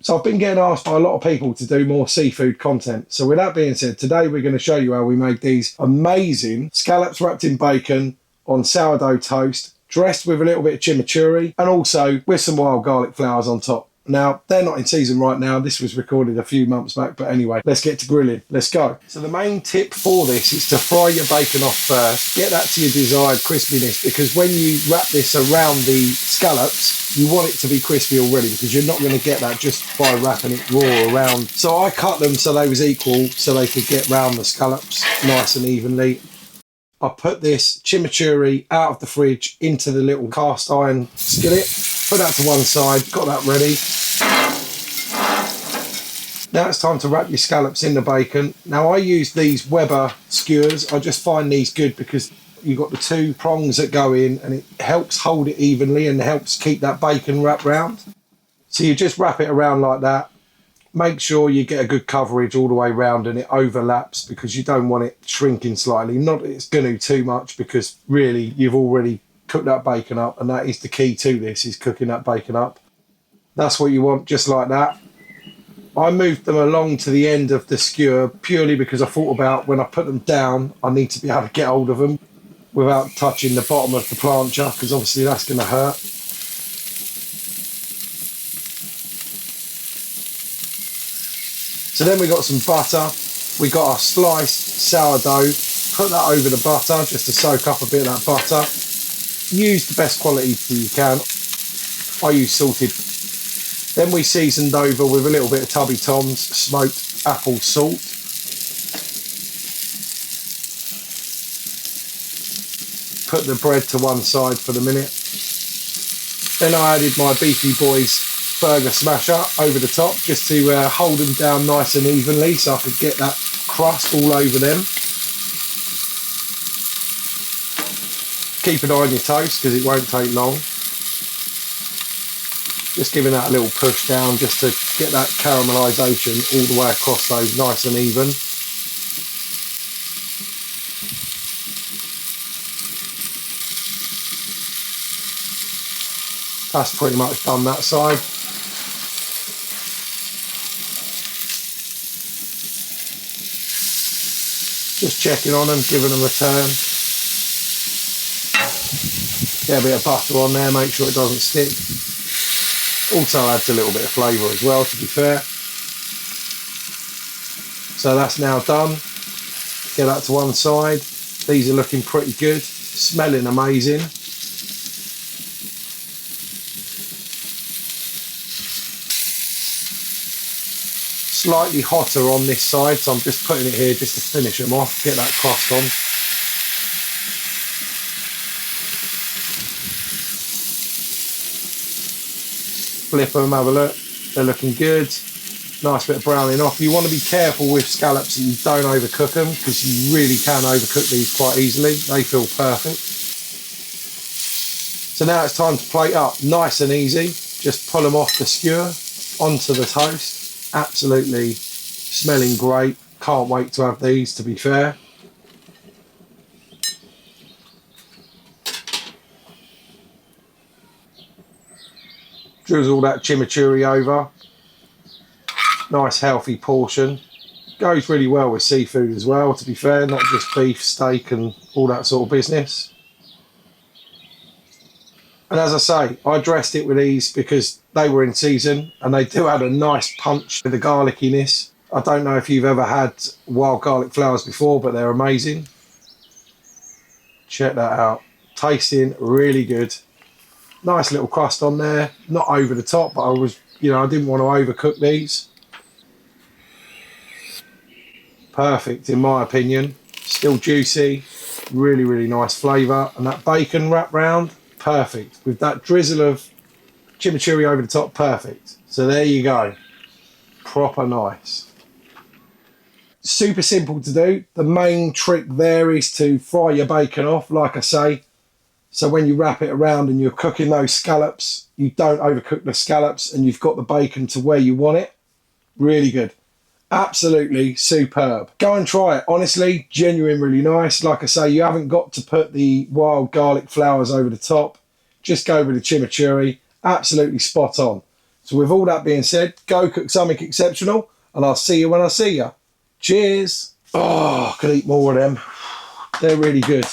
So I've been getting asked by a lot of people to do more seafood content. So with that being said, today we're going to show you how we made these amazing scallops wrapped in bacon on sourdough toast, dressed with a little bit of chimichurri, and also with some wild garlic flowers on top. Now, they're not in season right now. This was recorded a few months back, but anyway, let's get to grilling. Let's go. So the main tip for this is to fry your bacon off first. Get that to your desired crispiness, because when you wrap this around the scallops, you want it to be crispy already, because you're not going to get that just by wrapping it raw around. So I cut them so they was equal, so they could get round the scallops nice and evenly. I put this chimichurri out of the fridge into the little cast iron skillet. Put that to one side, got that ready. Now it's time to wrap your scallops in the bacon. Now I use these Weber skewers. I just find these good because you've got the two prongs that go in and it helps hold it evenly and helps keep that bacon wrapped round. So you just wrap it around like that. Make sure you get a good coverage all the way round and it overlaps, because you don't want it shrinking slightly. Not that it's going to too much, because really you've already cooked that bacon up, and that is the key to this, is cooking that bacon up. That's what you want, just like that. I moved them along to the end of the skewer purely because I thought about when I put them down, I need to be able to get hold of them without touching the bottom of the plancha, because obviously that's going to hurt. So then we got some butter, we got our sliced sourdough, put that over the butter just to soak up a bit of that butter. Use the best quality you can. I use salted. Then we seasoned over with a little bit of Tubby Tom's smoked apple salt. Put the bread to one side for the minute. Then I added my Beefy Boys burger smasher over the top, just to hold them down nice and evenly, so I could get that crust all over them. Keep an eye on your toast, because it won't take long. Just giving that a little push down just to get that caramelisation all the way across those nice and even. That's pretty much done that side. Just checking on them, giving them a turn. Get a bit of butter on there, make sure it doesn't stick. Also adds a little bit of flavour as well, to be fair. So that's now done. Get that to one side. These are looking pretty good, smelling amazing. Slightly hotter on this side, so I'm just putting it here just to finish them off, get that crust on. Flip them, have a look, they're looking good. Nice bit of browning off. You want to be careful with scallops that you don't overcook them, because you really can overcook these quite easily. They feel perfect. So now it's time to plate up, nice and easy. Just pull them off the skewer onto the toast. Absolutely smelling great. Can't wait to have these, to be fair. Drizzle that chimichurri over. Nice healthy portion. Goes really well with seafood as well, to be fair, not just beef, steak and all that sort of business. And as I say, I dressed it with these because they were in season and they do add a nice punch to the garlickiness. I don't know if you've ever had wild garlic flowers before, but they're amazing. Check that out. Tasting really good. Nice little crust on there. Not over the top, but I didn't want to overcook these. Perfect in my opinion. Still juicy. Really, really nice flavour. And that bacon wrapped round. Perfect, with that drizzle of chimichurri over the top. Perfect. So there you go, proper nice. Super simple to do. The main trick there is to fry your bacon off, like I say, so when you wrap it around and you're cooking those scallops, you don't overcook the scallops and you've got the bacon to where you want it. Really good. Absolutely superb. Go and try it. Honestly, genuine, really nice. Like I say, you haven't got to put the wild garlic flowers over the top. Just go with the chimichurri. Absolutely spot on. So with all that being said, go cook something exceptional, and I'll see you when I see you. Cheers. Oh, I could eat more of them. They're really good.